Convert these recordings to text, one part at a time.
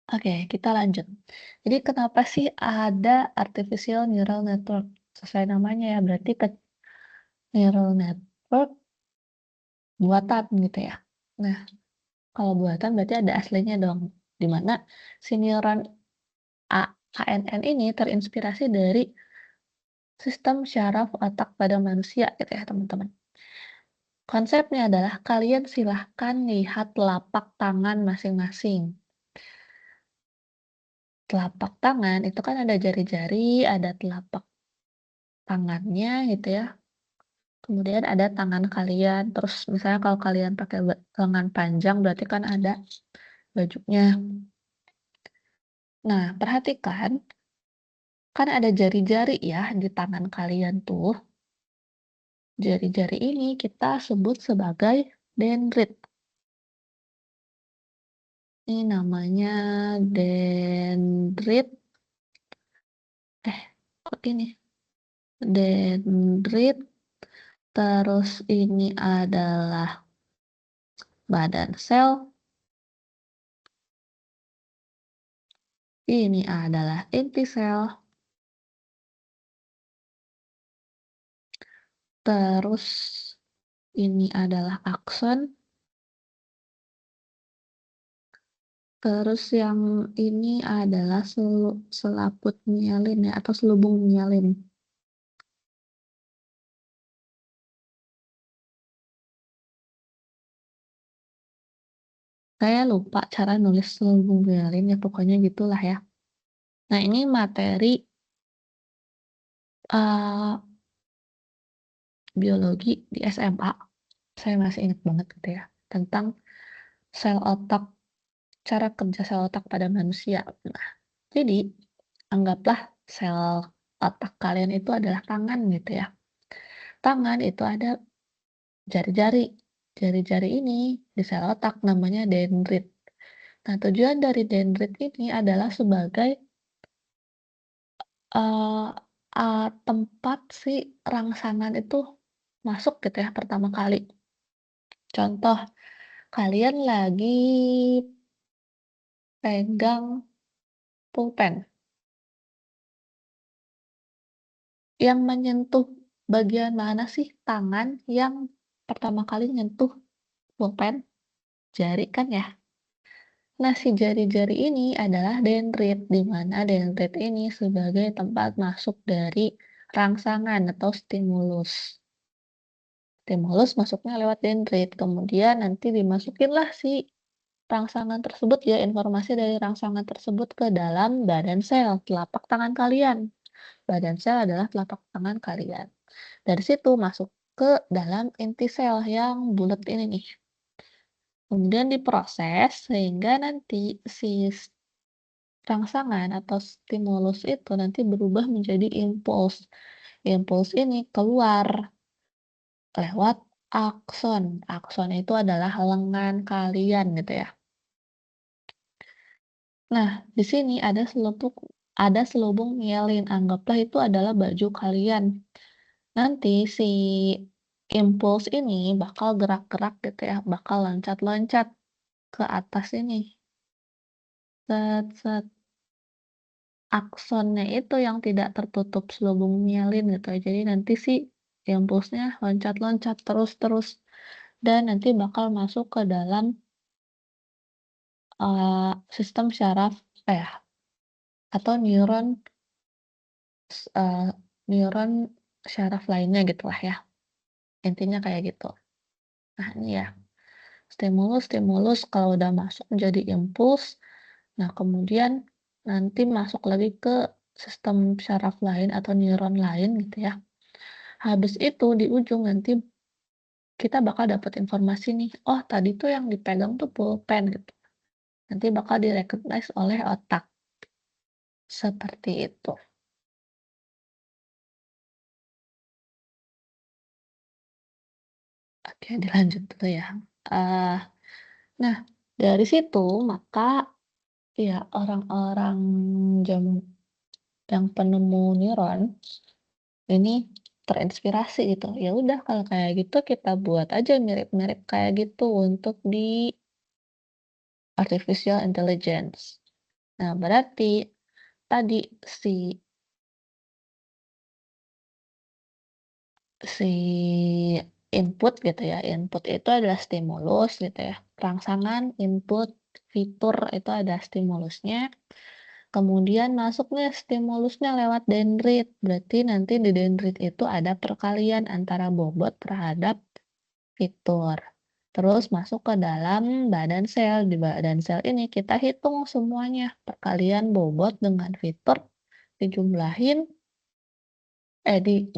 Oke, kita lanjut. Jadi kenapa sih ada artificial neural network? Sesuai namanya ya, berarti neural network buatan gitu ya. Nah, kalau buatan berarti ada aslinya dong, di mana si neuron KNN ini terinspirasi dari sistem syaraf otak pada manusia gitu ya teman-teman. Konsepnya adalah kalian silahkan lihat telapak tangan masing-masing. Telapak tangan itu kan ada jari-jari, ada telapak tangannya gitu ya. Kemudian ada tangan kalian, terus misalnya kalau kalian pakai lengan panjang berarti kan ada bajunya. Nah, perhatikan, kan ada jari-jari ya di tangan kalian tuh. Jari-jari ini kita sebut sebagai dendrit. Ini namanya dendrit. Kok ini? Dendrit. Terus ini adalah badan sel. Ini adalah inti sel. Terus ini adalah akson. Terus yang ini adalah selaput myelin ya, atau selubung myelin. Saya lupa cara nulis selubung myelin ya, pokoknya gitulah ya. Nah, ini materi uh, biologi di SMA. Saya masih ingat banget gitu ya, tentang sel otak, cara kerja sel otak pada manusia. Nah, jadi anggaplah sel otak kalian itu adalah tangan gitu ya. Tangan itu ada jari-jari. Jari-jari ini di sel otak namanya dendrit. Nah, tujuan dari dendrit ini adalah sebagai eh, tempat si rangsangan itu masuk gitu ya pertama kali. Contoh, kalian lagi pegang pulpen. Yang menyentuh bagian mana sih tangan yang pertama kali nyentuh pulpen? Jari kan ya? Nah, si jari-jari ini adalah dendrit, di mana dendrit ini sebagai tempat masuk dari rangsangan atau stimulus. Stimulus masuknya lewat dendrit, kemudian nanti dimasukinlah si rangsangan tersebut ya, informasi dari rangsangan tersebut ke dalam badan sel, telapak tangan kalian. Badan sel adalah telapak tangan kalian. Dari situ masuk ke dalam inti sel yang bulat ini nih. Kemudian diproses sehingga nanti si rangsangan atau stimulus itu nanti berubah menjadi impuls. Impuls ini keluar lewat akson. Akson itu adalah lengan kalian gitu ya. Nah, di sini ada selubung myelin. Anggaplah itu adalah baju kalian. Nanti si impuls ini bakal gerak-gerak gitu ya, bakal loncat-loncat ke atas ini. Set, set. Aksonnya itu yang tidak tertutup selubung myelin gitu ya. Jadi nanti si impulsnya loncat-loncat terus-terus dan nanti bakal masuk ke dalam sistem syaraf eh atau eh, neuron syaraf lainnya gitulah ya. Intinya kayak gitu. Nah, ini ya. Stimulus kalau udah masuk menjadi impuls, nah kemudian nanti masuk lagi ke sistem syaraf lain atau neuron lain gitu ya. Habis itu di ujung nanti kita bakal dapat informasi nih, oh tadi tuh yang dipegang tuh pulpen gitu. Nanti bakal direcognize oleh otak. Seperti itu. Oke, dilanjut dulu ya. Eh, nah, dari situ maka ya orang-orang jam yang penemu neuron ini terinspirasi gitu. Ya udah kalau kayak gitu kita buat aja mirip-mirip kayak gitu untuk di artificial intelligence. Nah, berarti tadi si si input gitu ya, input itu adalah stimulus gitu ya. Rangsangan, input, fitur itu ada stimulusnya. Kemudian masuk nih stimulusnya lewat dendrit. Berarti nanti di dendrit itu ada perkalian antara bobot terhadap fitur. Terus masuk ke dalam badan sel. Di badan sel ini kita hitung semuanya. Perkalian bobot dengan fitur dijumlahin,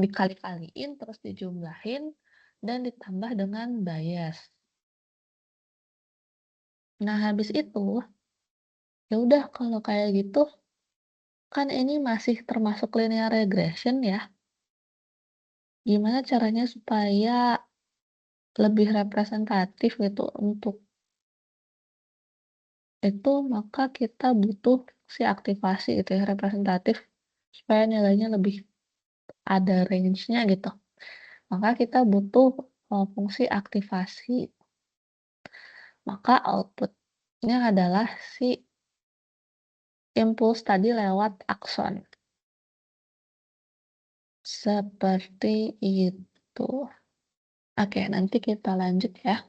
dikali-kaliin terus dijumlahin dan ditambah dengan bias. Nah, habis itu, ya udah kalau kayak gitu, kan ini masih termasuk linear regression ya. Gimana caranya supaya lebih representatif gitu untuk itu, maka kita butuh si aktivasi itu ya, representatif supaya nilainya lebih ada range-nya gitu. Maka kita butuh fungsi aktivasi. Maka output-nya adalah si impuls tadi lewat akson. Seperti itu. Oke, nanti kita lanjut ya.